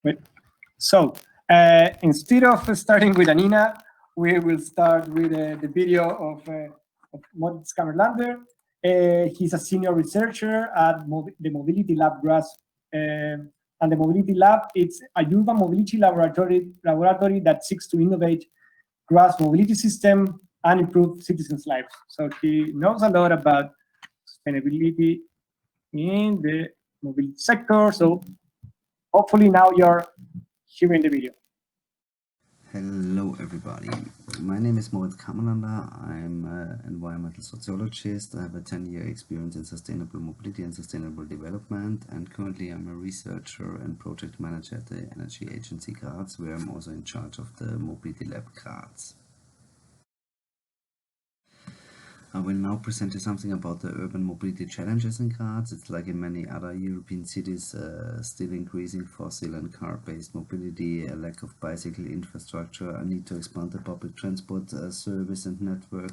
Wait. So instead of starting with Annina, we will start with the video of Moritz Kammerlander. He's a senior researcher at the Mobility Lab Graz. And the Mobility Lab, it's a urban mobility laboratory that seeks to innovate Graz mobility system and improve citizens' lives. So he knows a lot about sustainability in the mobility sector. So hopefully now you're hearing the video. Hello everybody, my name is Moritz Kammerlander. I'm an environmental sociologist. I have a 10-year experience in sustainable mobility and sustainable development, and currently I'm a researcher and project manager at the Energie Agency Graz, where I'm also in charge of the Mobility Lab Graz. I will now present you something about the urban mobility challenges in Graz. It's like in many other European cities, still increasing fossil and car-based mobility, a lack of bicycle infrastructure, a need to expand the public transport service and network,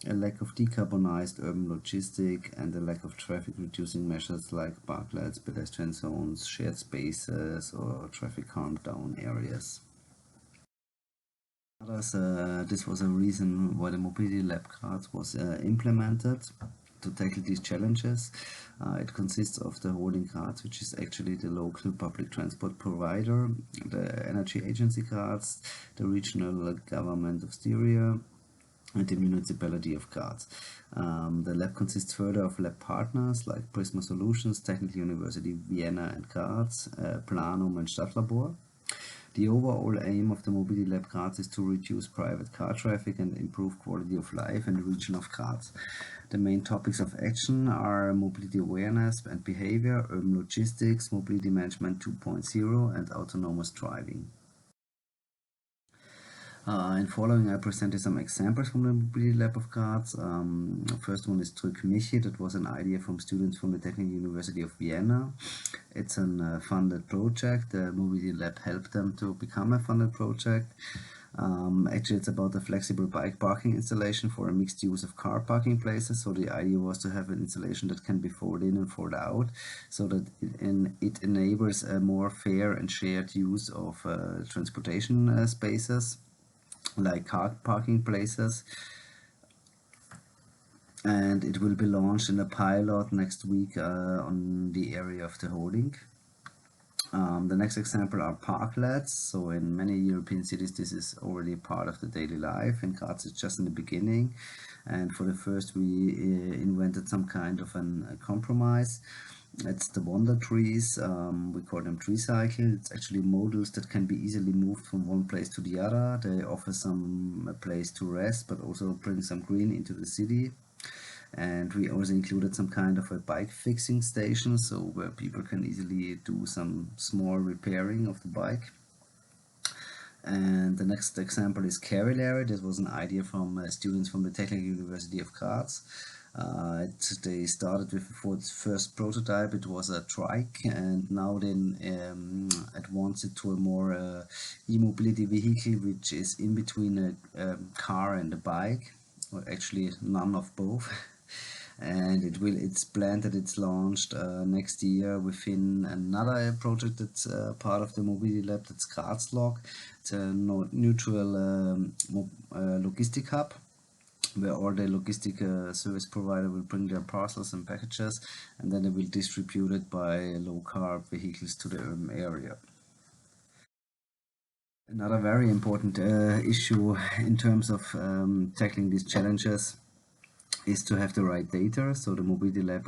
a lack of decarbonized urban logistic, and a lack of traffic-reducing measures like parklets, pedestrian zones, shared spaces, or traffic calm-down areas. This was a reason why the Mobility Lab Graz was implemented to tackle these challenges. It consists of the holding Graz, which is actually the local public transport provider, the Energy Agency Graz, the regional government of Styria, and the municipality of Graz. The lab consists further of lab partners like Prisma Solutions, Technical University Vienna and Graz, Planum and StadtLabor. The overall aim of the Mobility Lab Graz is to reduce private car traffic and improve quality of life in the region of Graz. The main topics of action are mobility awareness and behavior, urban logistics, mobility management 2.0, and autonomous driving. In following, I presented some examples from the Mobility Lab of Graz. First one is DrückMichi. That was an idea from students from the Technical University of Vienna. It's a funded project. The Mobility Lab helped them to become a funded project. Actually, it's about a flexible bike parking installation for a mixed use of car parking places. So the idea was to have an installation that can be folded in and folded out, so that it enables a more fair and shared use of transportation spaces, like car parking places. And it will be launched in a pilot next week on the area of the holding. The next example are parklets. So in many European cities this is already part of the daily life. In Graz it's just in the beginning, and for the first we invented some kind of a compromise. It's the wonder trees. We call them Treecycles. It's actually models that can be easily moved from one place to the other. They offer some place to rest, but also bring some green into the city. And we also included some kind of a bike fixing station, so where people can easily do some small repairing of the bike. And the next example is Carolary. This was an idea from students from the Technical University of Graz. They started with the first prototype. It was a trike, and now then advanced it to a more e-mobility vehicle, which is in between a car and a bike, or actually none of both. And it's planned that it's launched next year within another project that's part of the Mobility Lab, that's Grazlog. It's a neutral logistic hub, where all the logistic service provider will bring their parcels and packages, and then they will distribute it by low-carb vehicles to the urban area. Another very important issue in terms of tackling these challenges is to have the right data. So the Mobility Lab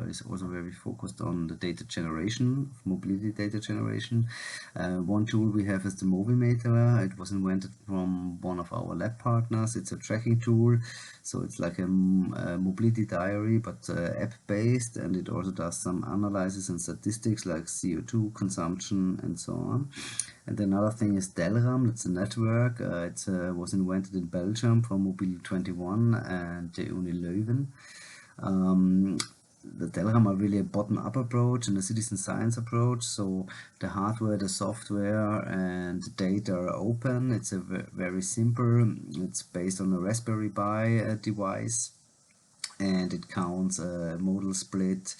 is also very focused on the data generation, mobility data generation. One tool we have is the Movimeter. It was invented from one of our lab partners. It's a tracking tool, so it's like a mobility diary, but app-based, and it also does some analysis and statistics like CO2 consumption and so on. And another thing is Delram. It's a network. It was invented in Belgium from Mobility 21 and the Uni Leuven. The Delram are really a bottom-up approach and a citizen science approach. So the hardware, the software, and the data are open. It's a very simple. It's based on a Raspberry Pi device, and it counts modal split,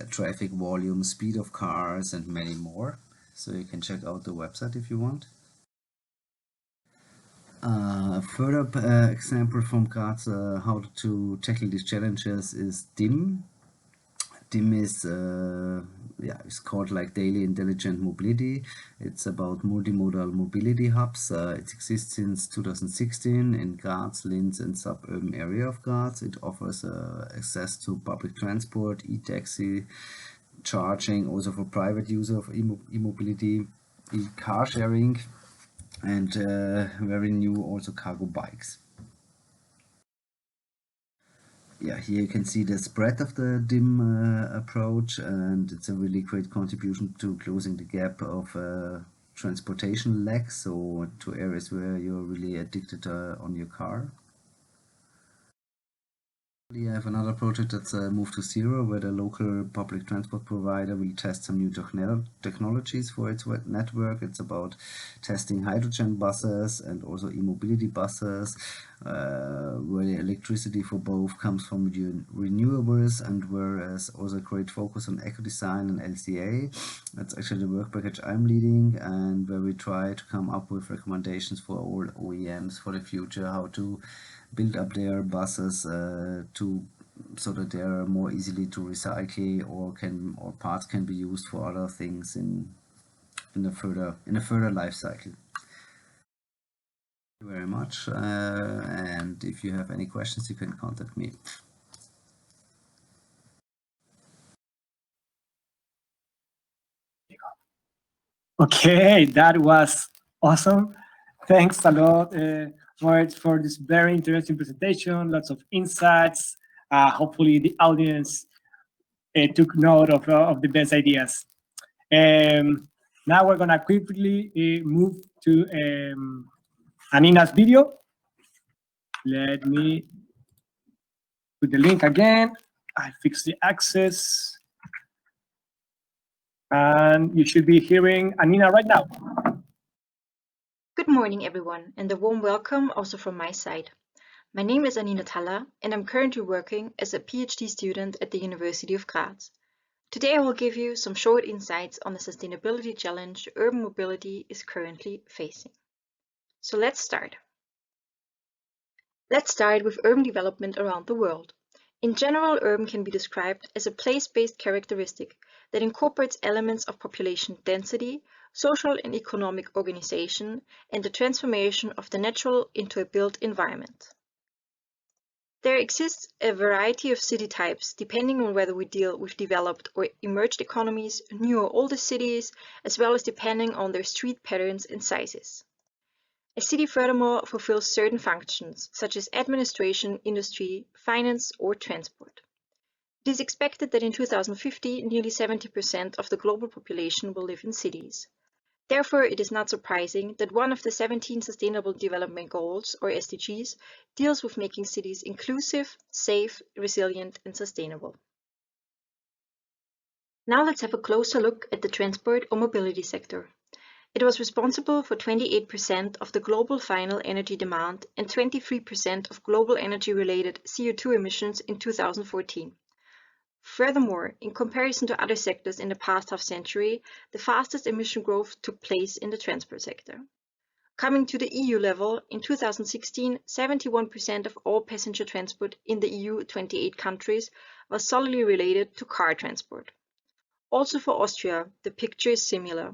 traffic volume, speed of cars, and many more. so you can check out the website if you want. Further example from Graz how to tackle these challenges is DIM. DIM is it's called like Daily Intelligent Mobility. It's about multimodal mobility hubs. It exists since 2016 in Graz, Linz and suburban area of Graz. It offers access to public transport, e-taxi, charging, also for private use of e-mobility, e-car sharing, and very new also cargo bikes. Yeah, here you can see the spread of the DIM approach, and it's a really great contribution to closing the gap of transportation lag, so to areas where you're really addicted on your car. We have another project that's Move to Zero, where the local public transport provider will test some new technologies for its network. It's about testing hydrogen buses and also e-mobility buses, where the electricity for both comes from renewables, and whereas also a great focus on eco-design and LCA. That's actually the work package I'm leading, and where we try to come up with recommendations for all OEMs for the future, how to build up their buses so that they are more easily to recycle, or parts can be used for other things in a further life cycle. Thank you very much, and if you have any questions, you can contact me. Okay, that was awesome. Thanks a lot, Moritz, for this very interesting presentation. Lots of insights. Hopefully, the audience took note of the best ideas. Now we're gonna quickly move to Annina's video. Let me put the link again. I fix the access. And you should be hearing Annina right now. Good morning, everyone, and a warm welcome also from my side. My name is Annina Thaller, and I'm currently working as a PhD student at the University of Graz. Today I will give you some short insights on the sustainability challenge urban mobility is currently facing. So let's start. Let's start with urban development around the world. In general, urban can be described as a place-based characteristic that incorporates elements of population density, social and economic organization, and the transformation of the natural into a built environment. There exists a variety of city types depending on whether we deal with developed or emerged economies, new or older cities, as well as depending on their street patterns and sizes. A city furthermore fulfills certain functions, such as administration, industry, finance, or transport. It is expected that in 2050, nearly 70% of the global population will live in cities. Therefore, it is not surprising that one of the 17 Sustainable Development Goals, or SDGs, deals with making cities inclusive, safe, resilient, and sustainable. Now let's have a closer look at the transport or mobility sector. It was responsible for 28% of the global final energy demand and 23% of global energy-related CO2 emissions in 2014. Furthermore, in comparison to other sectors in the past half-century, the fastest emission growth took place in the transport sector. Coming to the EU level, in 2016, 71% of all passenger transport in the EU 28 countries was solely related to car transport. Also for Austria, the picture is similar.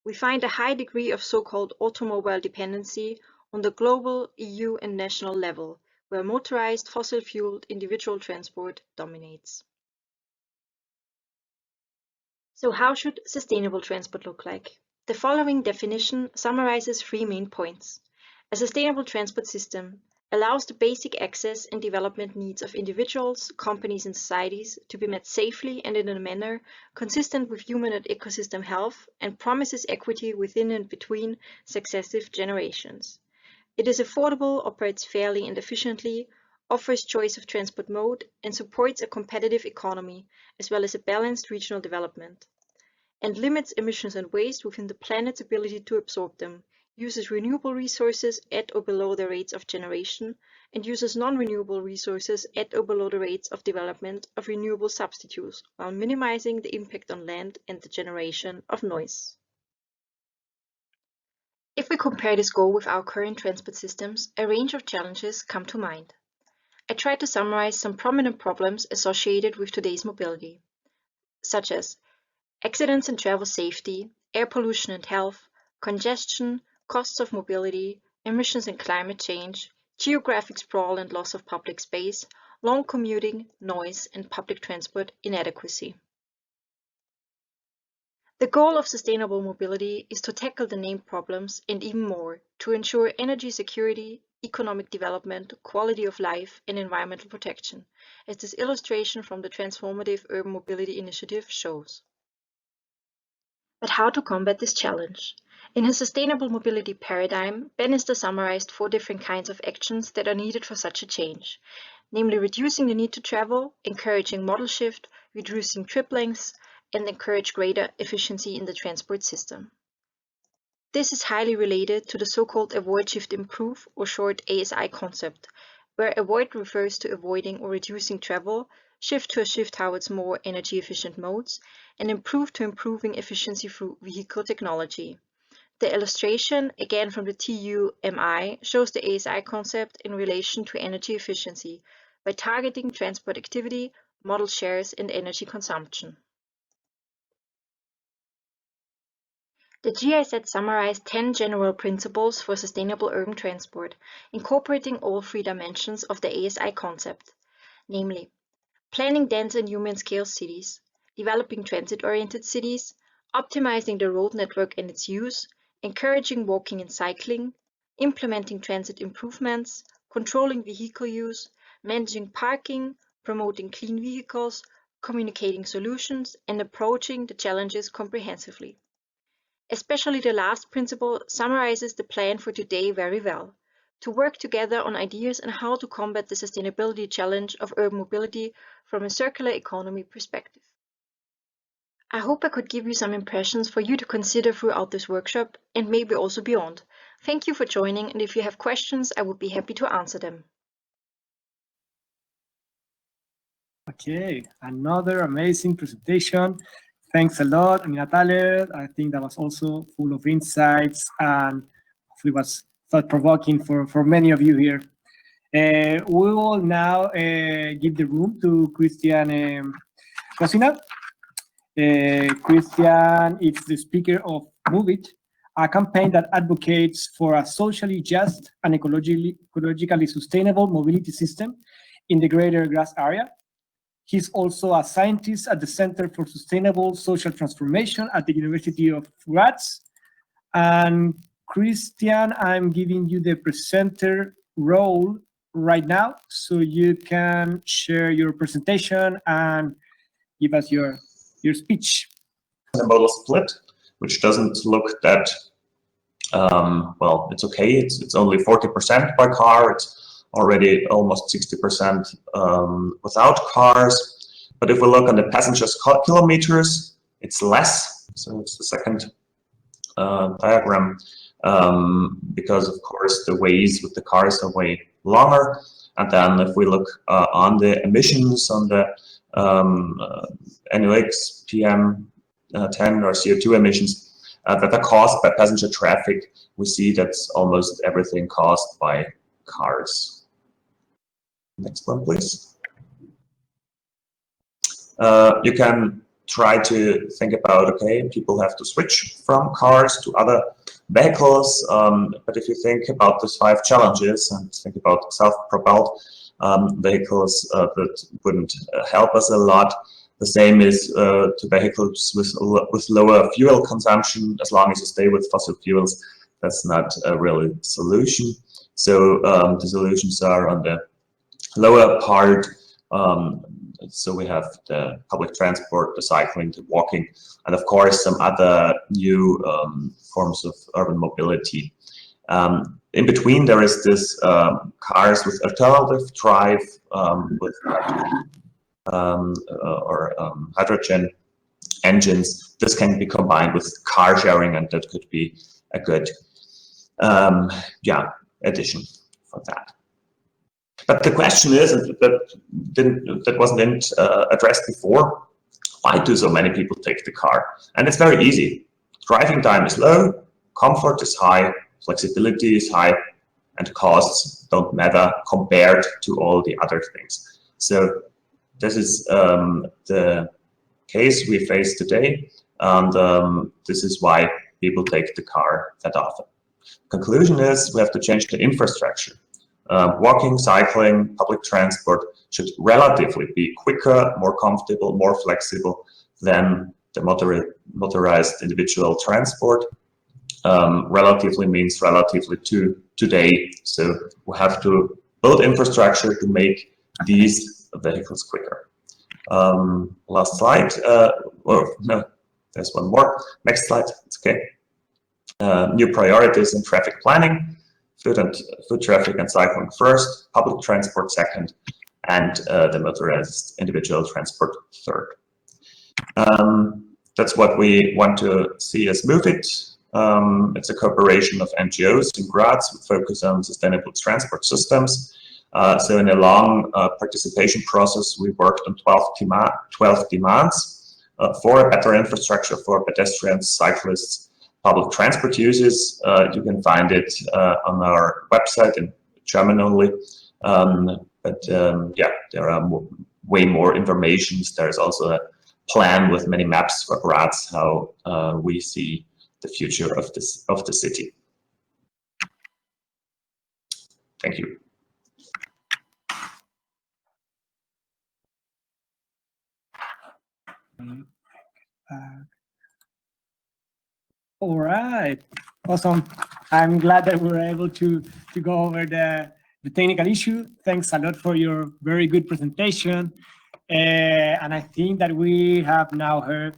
We find a high degree of so-called automobile dependency on the global, EU and national level, where motorized fossil-fueled individual transport dominates. So how should sustainable transport look like? The following definition summarizes 3 main points. A sustainable transport system allows the basic access and development needs of individuals, companies and societies to be met safely and in a manner consistent with human and ecosystem health, and promises equity within and between successive generations. It is affordable, operates fairly and efficiently, offers choice of transport mode, and supports a competitive economy as well as a balanced regional development, and limits emissions and waste within the planet's ability to absorb them, uses renewable resources at or below the rates of generation, and uses non-renewable resources at or below the rates of development of renewable substitutes, while minimizing the impact on land and the generation of noise. we compare this goal with our current transport systems, a range of challenges come to mind. I tried to summarize some prominent problems associated with today's mobility, such as accidents and travel safety, air pollution and health, congestion, costs of mobility, emissions and climate change, geographic sprawl and loss of public space, long commuting, noise, and public transport inadequacy. The goal of sustainable mobility is to tackle the named problems and even more, to ensure energy security, economic development, quality of life, and environmental protection, as this illustration from the Transformative Urban Mobility Initiative shows. But how to combat this challenge? In his sustainable mobility paradigm, Bannister summarized 4 different kinds of actions that are needed for such a change, namely reducing the need to travel, encouraging modal shift, reducing trip lengths, and encourage greater efficiency in the transport system. This is highly related to the so-called avoid shift improve, or short ASI concept, where avoid refers to avoiding or reducing travel, shift to a shift towards more energy efficient modes, and improve to improving efficiency through vehicle technology. The illustration, again from the TUMI, shows the ASI concept in relation to energy efficiency by targeting transport activity, modal shares, and energy consumption. The GIZ summarized 10 general principles for sustainable urban transport, incorporating all 3 dimensions of the ASI concept, namely planning dense and human-scale cities, developing transit-oriented cities, optimizing the road network and its use, encouraging walking and cycling, implementing transit improvements, controlling vehicle use, managing parking, promoting clean vehicles, communicating solutions, and approaching the challenges comprehensively. Especially the last principle summarizes the plan for today very well: to work together on ideas on how to combat the sustainability challenge of urban mobility from a circular economy perspective. I hope I could give you some impressions for you to consider throughout this workshop and maybe also beyond. Thank you for joining, and if you have questions, I would be happy to answer them. Okay, another amazing presentation. Thanks a lot, Annina, Thaller. I think that was also full of insights and hopefully was thought-provoking for many of you here. We will now give the room to Christian Kozina. Christian is the speaker of Move It, a campaign that advocates for a socially just and ecologically sustainable mobility system in the greater Graz area. He's also a scientist at the Center for Sustainable Social Transformation at the University of Graz. And Christian, I'm giving you the presenter role right now, so you can share your presentation and give us your speech. A modal split, which doesn't look that, well, it's okay. It's only 40% by car. It's already almost 60% without cars. But if we look on the passengers kilometers, it's less. So it's the second diagram, because of course the ways with the cars are way longer. And then if we look on the emissions, on the NOx, PM10 or CO2 emissions that are caused by passenger traffic, we see that's almost everything caused by cars. Next one, please. You can try to think about, okay, people have to switch from cars to other vehicles, but if you think about these 5 challenges and think about self-propelled vehicles, that wouldn't help us a lot. The same is to vehicles with lower fuel consumption. As long as you stay with fossil fuels, that's not a really solution. So the solutions are on the lower part. So we have the public transport, the cycling, the walking, and of course some other new forms of urban mobility. In between there is this cars with alternative drive, with hydrogen engines. This can be combined with car sharing, and that could be a good addition for that. But the question is, that wasn't addressed before, why do so many people take the car? And it's very easy. Driving time is low, comfort is high, flexibility is high, and costs don't matter compared to all the other things. So this is the case we face today, and this is why people take the car that often. Conclusion is we have to change the infrastructure. Walking, cycling, public transport should relatively be quicker, more comfortable, more flexible than the motorized individual transport. Relatively means relatively to today. So we have to build infrastructure to make these vehicles quicker. Last slide. Or no, there's one more. Next slide. It's okay. New priorities in traffic planning. Foot traffic and cycling first, public transport second, and the motorized individual transport third. That's what we want to see as Move It. It's a cooperation of NGOs in Graz with focus on sustainable transport systems. So in a long participation process, we worked on 12 demands for a better infrastructure for pedestrians, cyclists, public transport users. You can find it on our website in German only. Yeah, there are way more information. There's also a plan with many maps for Graz, how we see the future of the city. Thank you. All right, awesome. I'm glad that we were able to go over the technical issue. Thanks a lot for your very good presentation. And I think that we have now heard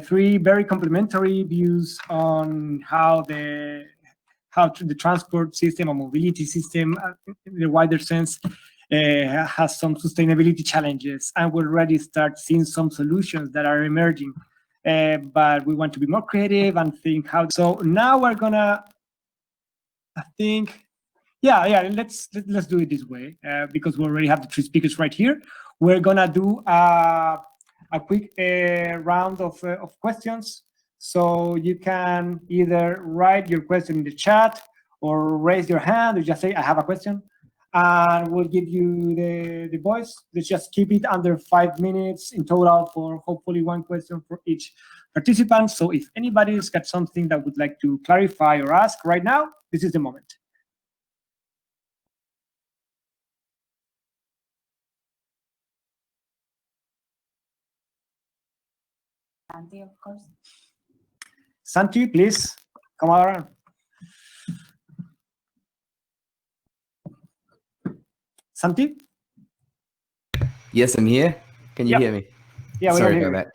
three very complementary views on how the transport system or mobility system, in the wider sense, has some sustainability challenges, and we'll already start seeing some solutions that are emerging. But we want to be more creative and think how. So now we're gonna, I think, yeah. Let's do it this way because we already have the three speakers right here. We're gonna do a quick round of questions. So you can either write your question in the chat or raise your hand or just say, I have a question. And we'll give you the voice. Let's just keep it under 5 minutes in total for hopefully one question for each participant. So if anybody's got something that would like to clarify or ask right now, this is the moment. Santi, of course. Santi, please come around. Santi? Yes, I'm here. Can you hear me? Yeah, sorry about that.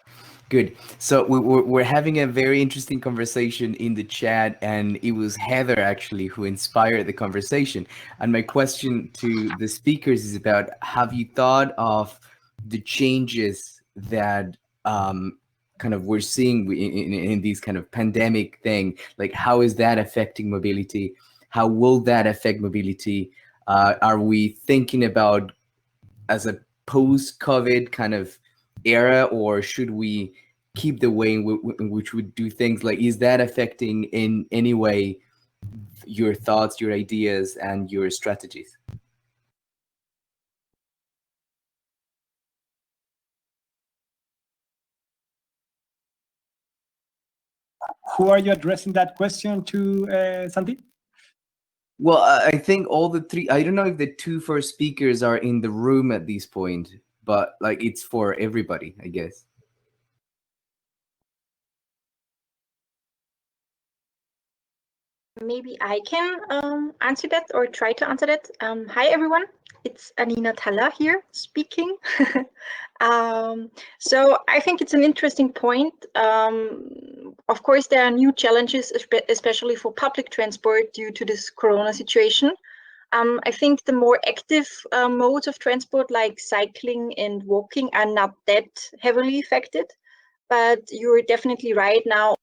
Good. So we're having a very interesting conversation in the chat, and it was Heather actually who inspired the conversation. And my question to the speakers is about, have you thought of the changes that kind of we're seeing in these kind of pandemic thing? Like, how is that affecting mobility? How will that affect mobility? Are we thinking about as a post-COVID kind of era, or should we keep the way in which we do things? Like, is that affecting in any way your thoughts, your ideas, and your strategies? Who are you addressing that question to, Santi? Well, I think all the three, I don't know if the two first speakers are in the room at this point, but like it's for everybody, I guess. Maybe I can answer that or try to answer that. Hi, everyone. It's Annina Thaller here speaking. So I think it's an interesting point. Of course, there are new challenges, especially for public transport due to this corona situation. I think the more active modes of transport like cycling and walking are not that heavily affected, but you're definitely right now.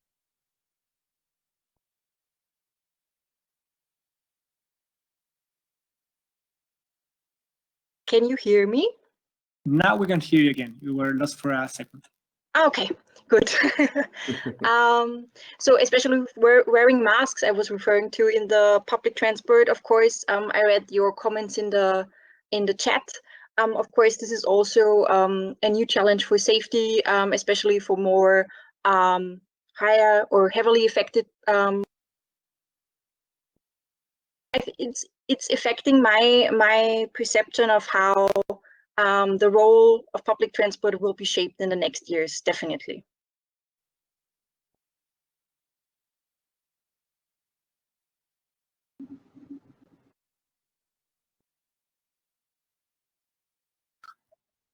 Can you hear me? Now we can hear you again. You were lost for a second. Okay, good. So especially wearing masks, I was referring to in the public transport. Of course, I read your comments in the chat. Of course, this is also a new challenge for safety, especially for more higher or heavily affected. It's affecting my perception of how the role of public transport will be shaped in the next years, definitely.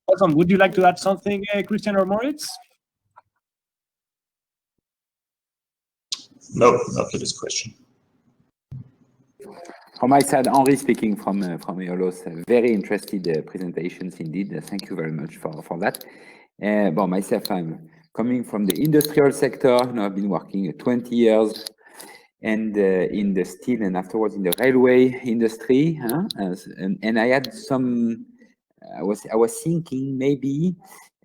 Awesome. Would you like to add something, Christian or Moritz? No, not for this question. From my side, Henri speaking from EOLOS. Very interested presentations indeed. Thank you very much for that. Well, myself, I'm coming from the industrial sector. Now I've been working 20 years and in the steel and afterwards in the railway industry. And I had some, I was thinking maybe,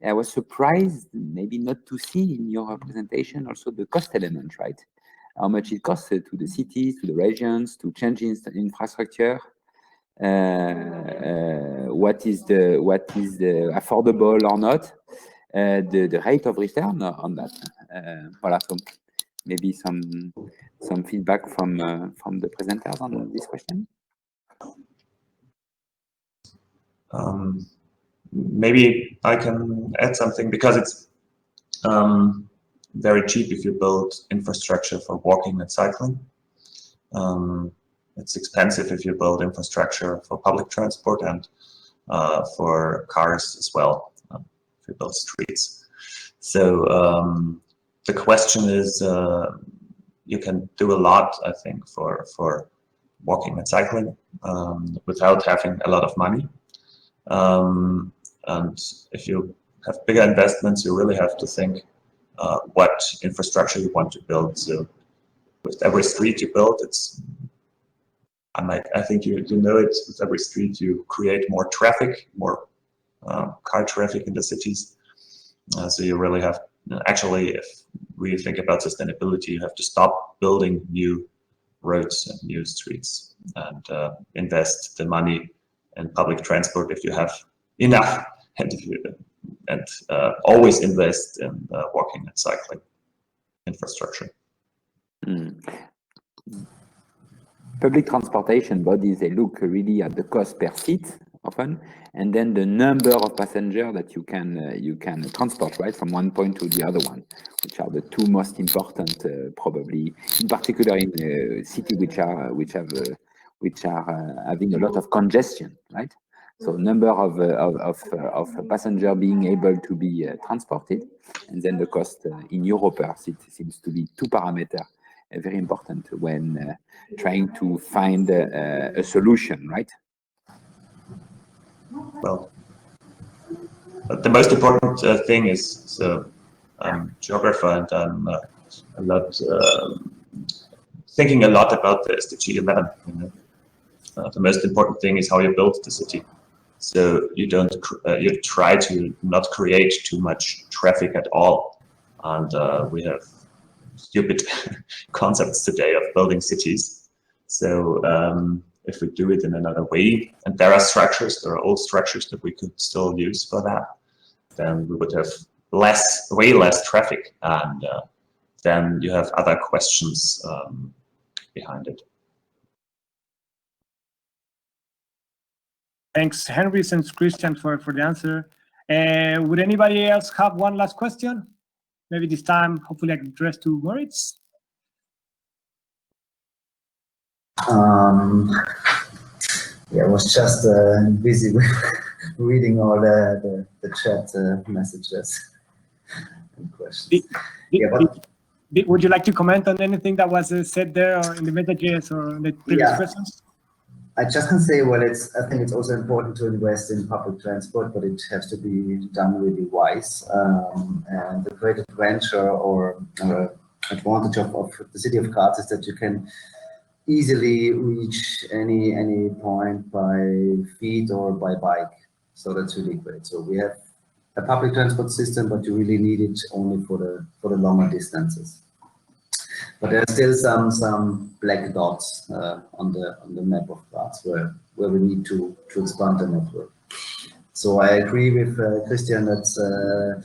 I was surprised maybe not to see in your presentation also the cost element, right? How much it costs to the cities, to the regions, to change infrastructure. What is the affordable or not? The rate of return on that. Voilà, so maybe some feedback from the presenters on this question. Maybe I can add something because it's very cheap if you build infrastructure for walking and cycling. It's expensive if you build infrastructure for public transport and for cars as well, if you build streets. So the question is, you can do a lot, I think, for walking and cycling without having a lot of money. And if you have bigger investments, you really have to think what infrastructure you want to build. So with every street you build, I think you know it, with every street you create more traffic, more car traffic in the cities. So you really have, actually, if we think about sustainability, you have to stop building new roads and new streets and invest the money in public transport if you have enough, and always invest in walking and cycling infrastructure. Public transportation bodies, they look really at the cost per seat often, and then the number of passengers that you can transport, right, from one point to the other one, which are the two most important, probably, in particular in cities which are having a lot of congestion, right? So number of passengers being able to be transported, and then the cost in euro per seat seems to be two parameters very important when trying to find a solution, right? Well, the most important thing is, so I'm a geographer and I'm thinking a lot about the SDG 11. You know? The most important thing is how you build the city. So you don't you try to not create too much traffic at all, and we have stupid concepts today of building cities. So if we do it in another way, and there are old structures that we could still use for that, then we would have way less traffic, and then you have other questions behind it. Thanks, Henry, and Christian for the answer. Would anybody else have one last question? Maybe this time, hopefully I can address to Moritz. Yeah, I was just busy with reading all the chat messages and questions. Would you like to comment on anything that was said there, or in the messages, or in the previous questions? I just can say, well, I think it's also important to invest in public transport, but it has to be done really wise. And the great adventure or advantage of the city of Graz is that you can easily reach any point by feet or by bike. So that's really great. So we have a public transport system, but you really need it only for the longer distances. But there are still some black dots on the map of Graz where we need to expand the network. So I agree with Christian that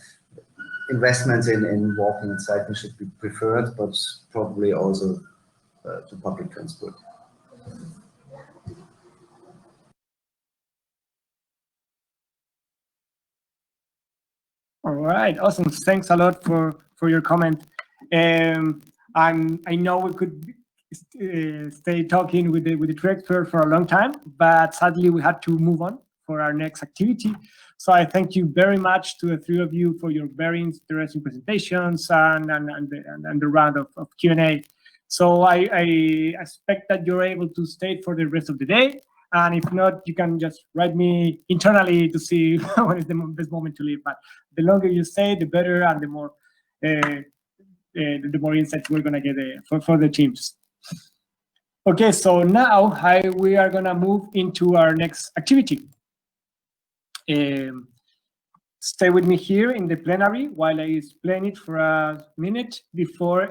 investments in walking and cycling should be preferred, but probably also to public transport. All right, awesome. Thanks a lot for your comment. I know we could stay talking with the tree expert for a long time, but sadly we had to move on for our next activity. So I thank you very much to the three of you for your very interesting presentations and the round of Q&A. So I expect that you're able to stay for the rest of the day. And if not, you can just write me internally to see when is the best moment to leave. But the longer you stay, the better, and the more insights we're gonna get for the teams. Okay, so now we are gonna move into our next activity. Stay with me here in the plenary while I explain it for a minute before